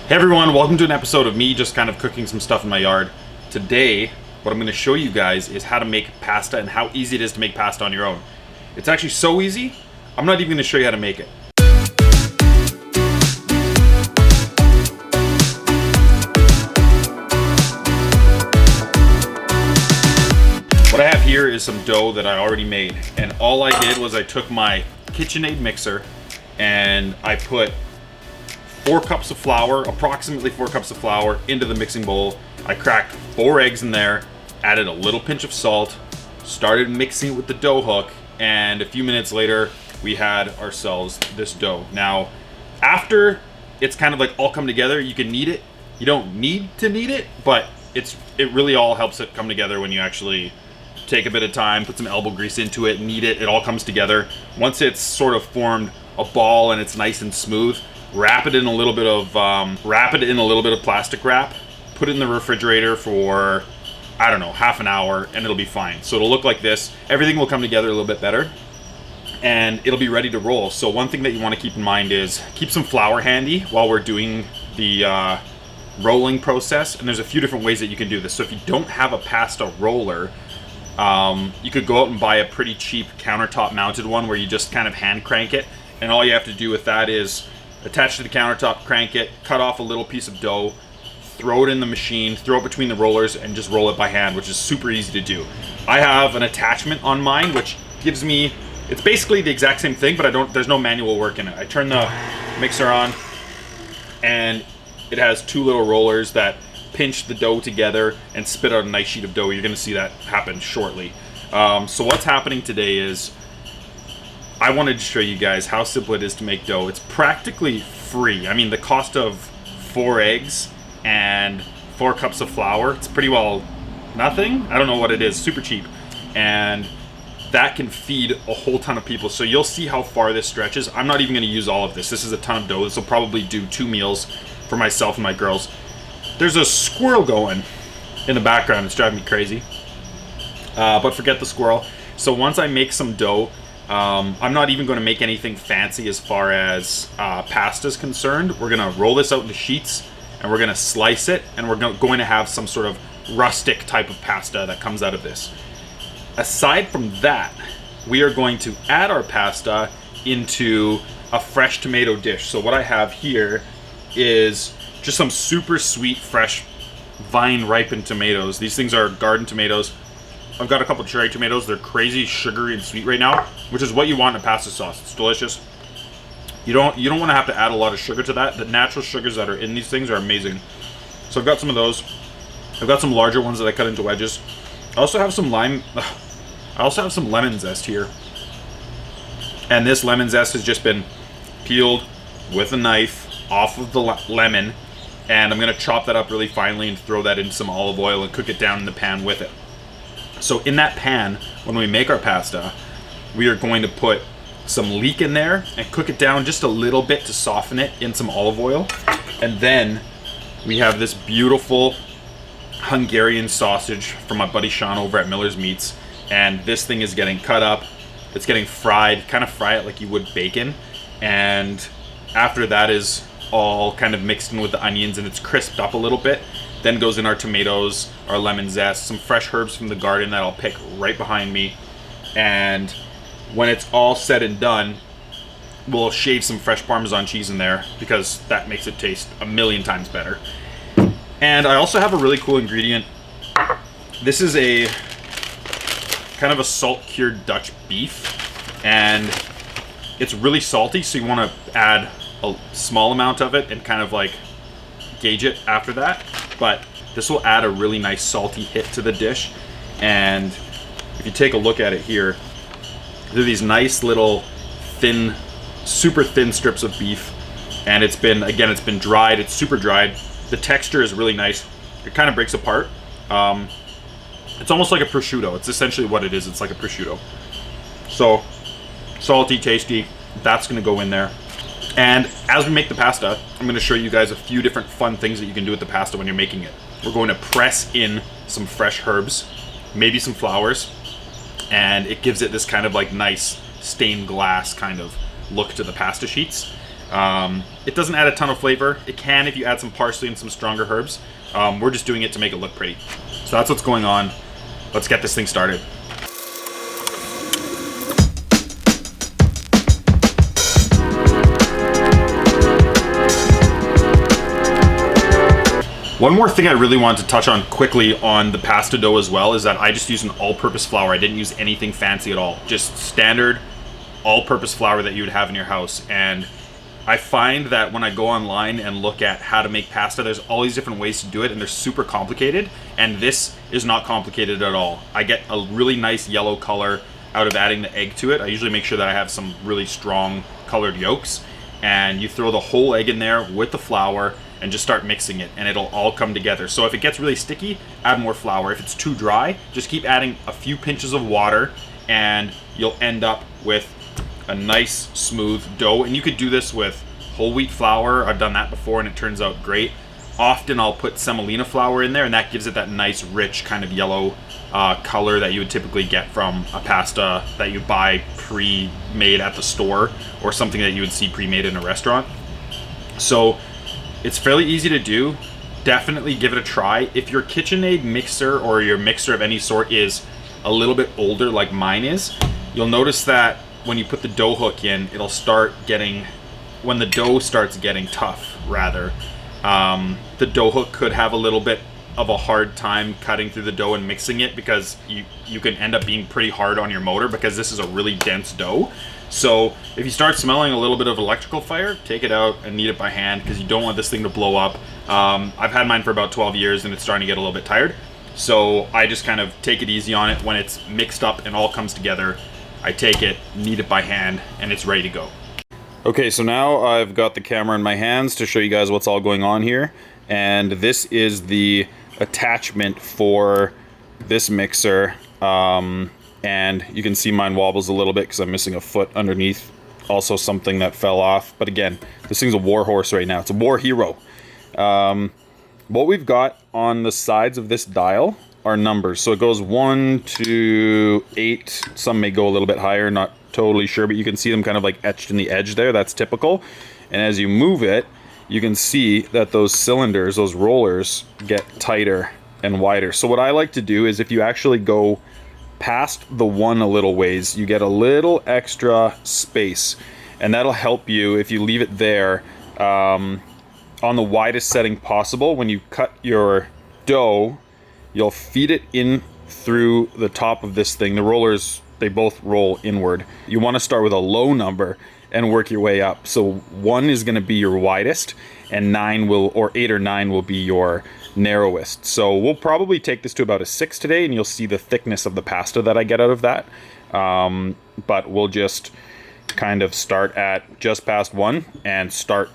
Hey everyone, welcome to an episode of me just kind of cooking some stuff in my yard. Today, what I'm going to show you guys is how to make pasta and how easy it is to make pasta on your own. It's actually so easy, I'm not even going to show you how to make it. What I have here is some dough that I already made, and all I did was I took my KitchenAid mixer and I put 4 cups of flour, approximately 4 cups of flour, into the mixing bowl. I cracked 4 eggs in there, added a little pinch of salt, started mixing it with the dough hook, and a few minutes later, we had ourselves this dough. Now, after it's kind of like all come together, you can knead it. You don't need to knead it, but it really all helps it come together when you actually take a bit of time, put some elbow grease into it, knead it, it all comes together. Once it's sort of formed a ball and it's nice and smooth, wrap it in a little bit of plastic wrap, put it in the refrigerator for, I don't know, half an hour, and it'll be fine. So it'll look like this. Everything will come together a little bit better, and it'll be ready to roll. So one thing that you want to keep in mind is keep some flour handy while we're doing the rolling process, and there's a few different ways that you can do this. So if you don't have a pasta roller, you could go out and buy a pretty cheap countertop mounted one where you just kind of hand crank it, and all you have to do with that is attach to the countertop, crank it, cut off a little piece of dough, throw it in the machine, throw it between the rollers, and just roll it by hand, which is super easy to do. I have an attachment on mine which gives me, it's basically the exact same thing, but there's no manual work in it. I turn the mixer on and it has 2 little rollers that pinch the dough together and spit out a nice sheet of dough. You're gonna see that happen shortly. So what's happening today is I wanted to show you guys how simple it is to make dough. It's practically free. I mean, the cost of 4 eggs and 4 cups of flour, it's pretty well nothing. I don't know what it is, super cheap. And that can feed a whole ton of people. So you'll see how far this stretches. I'm not even gonna use all of this. This is a ton of dough. This will probably do 2 meals for myself and my girls. There's a squirrel going in the background. It's driving me crazy. But forget the squirrel. So once I make some dough, I'm not even going to make anything fancy as far as pasta is concerned. We're going to roll this out into sheets, and we're going to slice it, and we're going to have some sort of rustic type of pasta that comes out of this. Aside from that, we are going to add our pasta into a fresh tomato dish. So what I have here is just some super sweet, fresh, vine-ripened tomatoes. These things are garden tomatoes. I've got a couple cherry tomatoes. They're crazy sugary and sweet right now, which is what you want in a pasta sauce. It's delicious. You don't want to have to add a lot of sugar to that. The natural sugars that are in these things are amazing. So I've got some of those. I've got some larger ones that I cut into wedges. I also have some lemon zest here. And this lemon zest has just been peeled with a knife off of the lemon, and I'm going to chop that up really finely and throw that into some olive oil and cook it down in the pan with it. So in that pan, when we make our pasta, we are going to put some leek in there and cook it down just a little bit to soften it in some olive oil. And then we have this beautiful Hungarian sausage from my buddy Sean over at Miller's Meats. And this thing is getting cut up. It's getting fried, kind of fry it like you would bacon. And after that is all kind of mixed in with the onions and it's crisped up a little bit. Then goes in our tomatoes, our lemon zest, some fresh herbs from the garden that I'll pick right behind me. And when it's all said and done, we'll shave some fresh Parmesan cheese in there because that makes it taste a million times better. And I also have a really cool ingredient. This is a kind of a salt-cured Dutch beef, and it's really salty, so you want to add a small amount of it and kind of like gauge it after that. But this will add a really nice salty hit to the dish. And if you take a look at it here, there are these nice little thin, super thin strips of beef, and it's been dried. It's super dried. The texture is really nice. It kind of breaks apart. It's almost like a prosciutto. It's essentially what it is. It's like a prosciutto. So salty, tasty. That's going to go in there. And as we make the pasta, I'm going to show you guys a few different fun things that you can do with the pasta when you're making it. We're going to press in some fresh herbs, maybe some flowers, and it gives it this kind of like nice stained glass kind of look to the pasta sheets. It doesn't add a ton of flavor. It can if you add some parsley and some stronger herbs. We're just doing it to make it look pretty. So that's what's going on. Let's get this thing started. One more thing I really wanted to touch on quickly on the pasta dough as well is that I just used an all-purpose flour. I didn't use anything fancy at all. Just standard all-purpose flour that you would have in your house. And I find that when I go online and look at how to make pasta, there's all these different ways to do it and they're super complicated. And this is not complicated at all. I get a really nice yellow color out of adding the egg to it. I usually make sure that I have some really strong colored yolks. And you throw the whole egg in there with the flour and just start mixing it and it'll all come together. So if it gets really sticky, add more flour. If it's too dry, just keep adding a few pinches of water and you'll end up with a nice smooth dough. And you could do this with whole wheat flour. I've done that before and it turns out great. Often I'll put semolina flour in there and that gives it that nice rich kind of yellow color that you would typically get from a pasta that you buy pre-made at the store or something that you would see pre-made in a restaurant. So it's fairly easy to do. Definitely give it a try. If your KitchenAid mixer or your mixer of any sort is a little bit older like mine is, you'll notice that when you put the dough hook in, it'll start getting, when the dough starts getting tough rather, the dough hook could have a little bit of a hard time cutting through the dough and mixing it because you can end up being pretty hard on your motor because this is a really dense dough. So if you start smelling a little bit of electrical fire, take it out and knead it by hand because you don't want this thing to blow up. I've had mine for about 12 years and it's starting to get a little bit tired. So I just kind of take it easy on it. When it's mixed up and all comes together, I take it, knead it by hand, and it's ready to go. Okay, so now I've got the camera in my hands to show you guys what's all going on here. And this is the attachment for this mixer. And you can see mine wobbles a little bit because I'm missing a foot underneath. Also something that fell off. But again, this thing's a war horse right now. It's a war hero. What we've got on the sides of this dial are numbers. So it goes 1 to 8. Some may go a little bit higher, not totally sure, but you can see them kind of like etched in the edge there. That's typical. And as you move it, you can see that those cylinders, those rollers, get tighter and wider. So what I like to do is if you actually go past the 1 a little ways, you get a little extra space, and that'll help you if you leave it there on the widest setting possible. When you cut your dough, you'll feed it in through the top of this thing. The rollers, they both roll inward. You want to start with a low number and work your way up. So 1 is going to be your widest, and 9 will, or 8 or 9 will be your narrowest. So we'll probably take this to about a 6 today, and you'll see the thickness of the pasta that I get out of that. But we'll just kind of start at just past 1 and start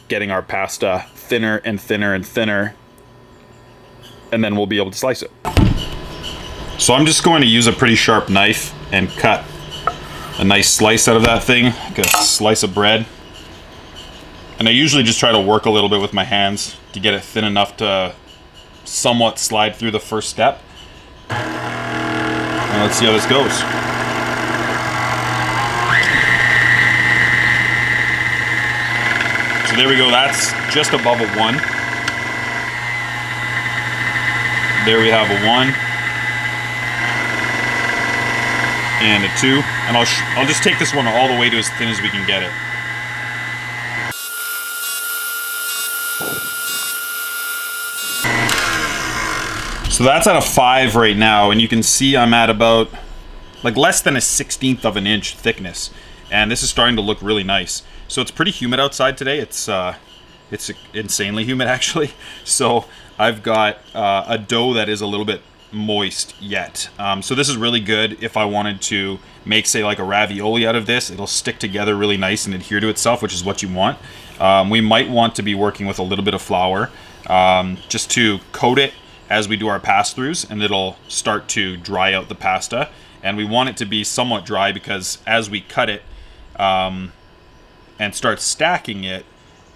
getting our pasta thinner and thinner and thinner, and then we'll be able to slice it. So I'm just going to use a pretty sharp knife and cut a nice slice out of that thing, like a slice of bread. And I usually just try to work a little bit with my hands to get it thin enough to somewhat slide through the first step. And let's see how this goes. So there we go, that's just above a 1. There we have a 1. And a 2. And I'll just take this one all the way to as thin as we can get it. So that's at a 5 right now, and you can see I'm at about like less than a 1/16 of an inch thickness, and this is starting to look really nice. So it's pretty humid outside today. It's insanely humid actually. So I've got a dough that is a little bit moist yet. So this is really good if I wanted to make, say, like a ravioli out of this. It'll stick together really nice and adhere to itself, which is what you want. We might want to be working with a little bit of flour just to coat it as we do our pass-throughs, and it'll start to dry out the pasta. And we want it to be somewhat dry because as we cut it and start stacking it,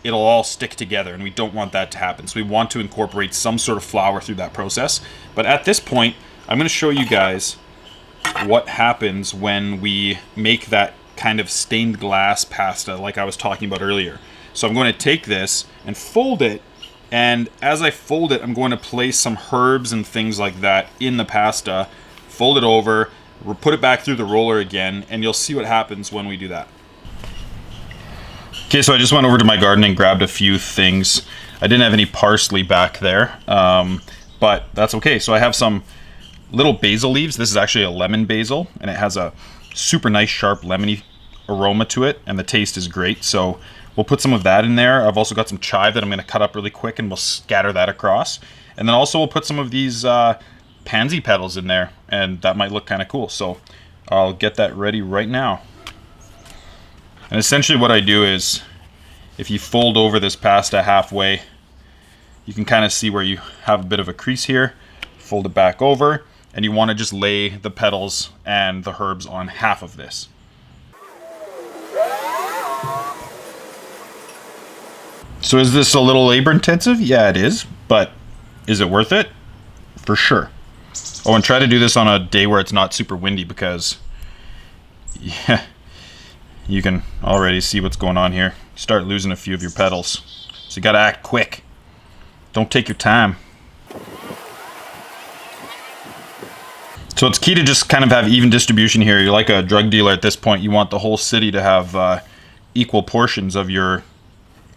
it'll all stick together, and we don't want that to happen. So we want to incorporate some sort of flour through that process. But at this point, I'm going to show you guys what happens when we make that kind of stained glass pasta like I was talking about earlier. So I'm going to take this and fold it, and as I fold it, I'm going to place some herbs and things like that in the pasta, fold it over, we'll put it back through the roller again, and you'll see what happens when we do that. Okay, so I just went over to my garden and grabbed a few things. I didn't have any parsley back there, but that's okay. So I have some little basil leaves. This is actually a lemon basil, and it has a super nice, sharp, lemony aroma to it, and the taste is great. So we'll put some of that in there. I've also got some chive that I'm gonna cut up really quick, and we'll scatter that across. And then also we'll put some of these pansy petals in there, and that might look kind of cool. So I'll get that ready right now. And essentially what I do is, if you fold over this pasta halfway, you can kind of see where you have a bit of a crease here. Fold it back over, and you want to just lay the petals and the herbs on half of this. So is this a little labor intensive? Yeah, it is, but is it worth it? For sure. Oh, and try to do this on a day where it's not super windy, because yeah, you can already see what's going on here. Start losing a few of your petals. So you gotta act quick. Don't take your time. So it's key to just kind of have even distribution here. You're like a drug dealer at this point. You want the whole city to have equal portions of your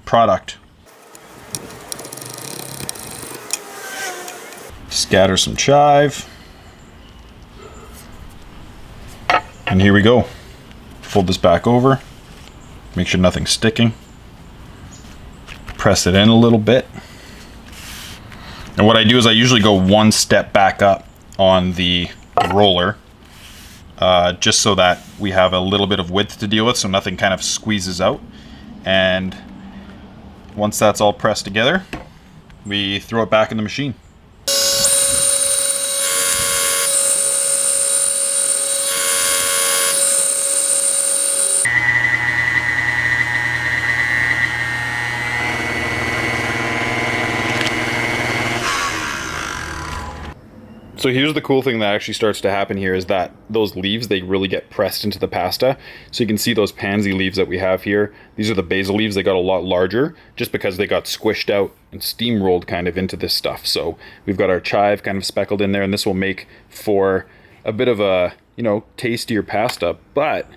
product. Scatter some chive. And here we go. Fold this back over. Make sure nothing's sticking. Press it in a little bit. And what I do is I usually go one step back up on the roller, just so that we have a little bit of width to deal with, so nothing kind of squeezes out. And once that's all pressed together, we throw it back in the machine. So here's the cool thing that actually starts to happen here, is that those leaves, they really get pressed into the pasta. So you can see those pansy leaves that we have here. These are the basil leaves. They got a lot larger just because they got squished out and steamrolled kind of into this stuff. So we've got our chive kind of speckled in there, and this will make for a bit of a, you know, tastier pasta, but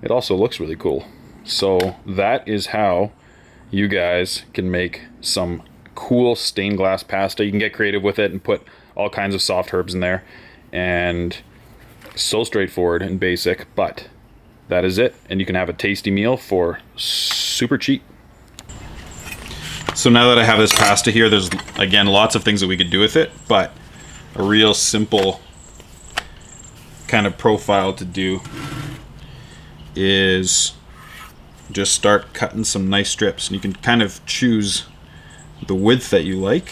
it also looks really cool. So that is how you guys can make some cool stained glass pasta. You can get creative with it and put all kinds of soft herbs in there, and so straightforward and basic, but that is it, and you can have a tasty meal for super cheap. So now that I have this pasta here, there's again lots of things that we could do with it, but a real simple kind of profile to do is just start cutting some nice strips, and you can kind of choose the width that you like.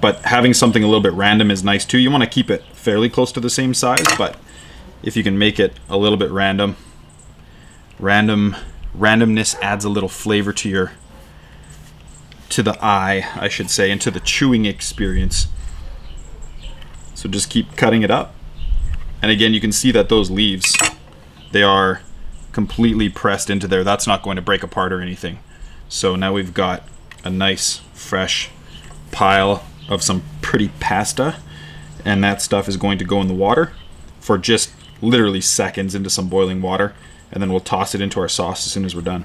But having something a little bit random is nice too. You want to keep it fairly close to the same size, but if you can make it a little bit randomness adds a little flavor to the eye, I should say, and to the chewing experience. So just keep cutting it up. And again, you can see that those leaves, they are completely pressed into there. That's not going to break apart or anything. So now we've got a nice fresh pile of some pretty pasta, and that stuff is going to go in the water for just literally seconds into some boiling water, and then we'll toss it into our sauce as soon as we're done.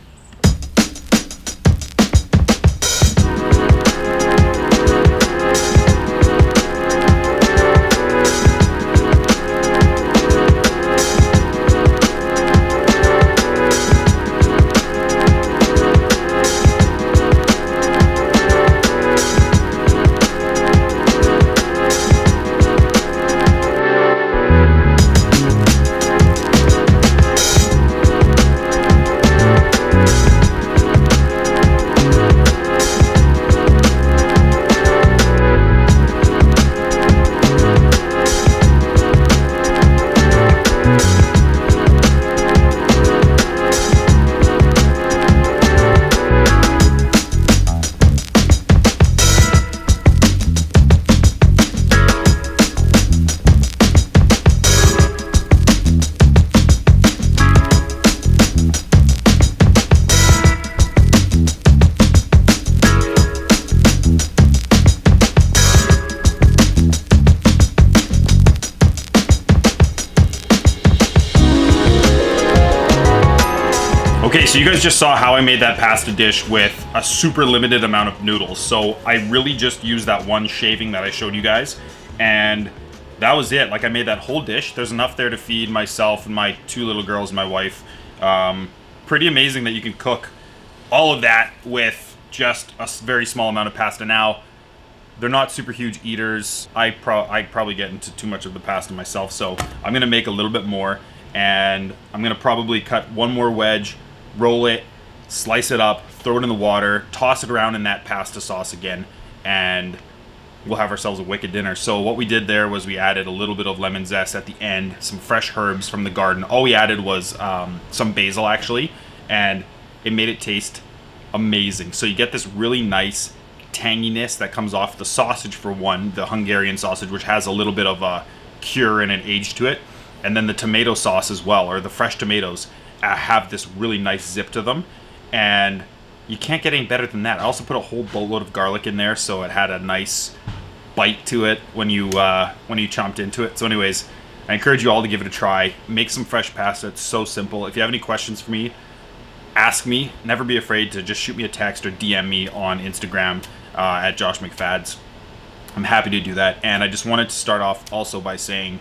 so you guys just saw how I made that pasta dish with a super limited amount of noodles. So I really just used that one shaving that I showed you guys, and that was it. Like, I made that whole dish. There's enough there to feed myself and my 2 little girls and my wife. Pretty amazing that you can cook all of that with just a very small amount of pasta. Now, they're not super huge eaters. I'd probably get into too much of the pasta myself, so I'm gonna make a little bit more, and I'm gonna probably cut one more wedge, roll it, slice it up, throw it in the water, toss it around in that pasta sauce again, and we'll have ourselves a wicked dinner. So what we did there was we added a little bit of lemon zest at the end, some fresh herbs from the garden. All we added was some basil, actually, and it made it taste amazing. So you get this really nice tanginess that comes off the sausage, for one, the Hungarian sausage, which has a little bit of a cure and an age to it, and then the tomato sauce as well, or the fresh tomatoes, have this really nice zip to them, and you can't get any better than that. I also put a whole boatload of garlic in there, so it had a nice bite to it when you chomped into it. So anyways, I encourage you all to give it a try. Make some fresh pasta. It's so simple. If you have any questions for me, ask me. Never be afraid to just shoot me a text or DM me on Instagram at Josh McFads. I'm happy to do that. And I just wanted to start off also by saying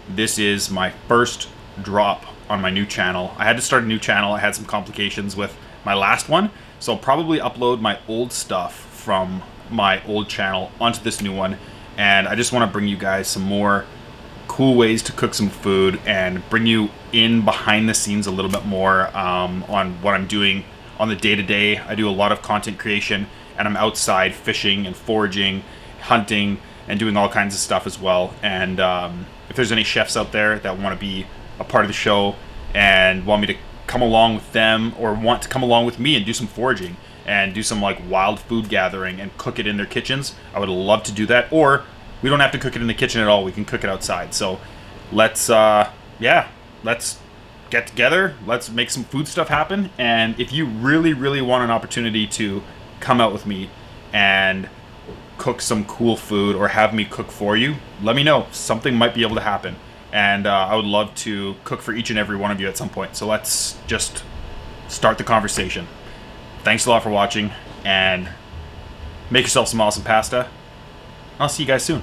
this is my first drop on my new channel. I had to start a new channel. I had some complications with my last one, so I'll probably upload my old stuff from my old channel onto this new one. And I just want to bring you guys some more cool ways to cook some food and bring you in behind the scenes a little bit more on what I'm doing on the day-to-day. I do a lot of content creation, and I'm outside fishing and foraging, hunting, and doing all kinds of stuff as well. And if there's any chefs out there that want to be a part of the show and want me to come along with them, or want to come along with me and do some foraging and do some like wild food gathering and cook it in their kitchens, I would love to do that. Or we don't have to cook it in the kitchen at all. We can cook it outside. So let's let's get together. Let's make some food stuff happen. And if you really want an opportunity to come out with me and cook some cool food, or have me cook for you, let me know. Something might be able to happen. And I would love to cook for each and every one of you at some point. So let's just start the conversation. Thanks a lot for watching, and make yourself some awesome pasta. I'll see you guys soon.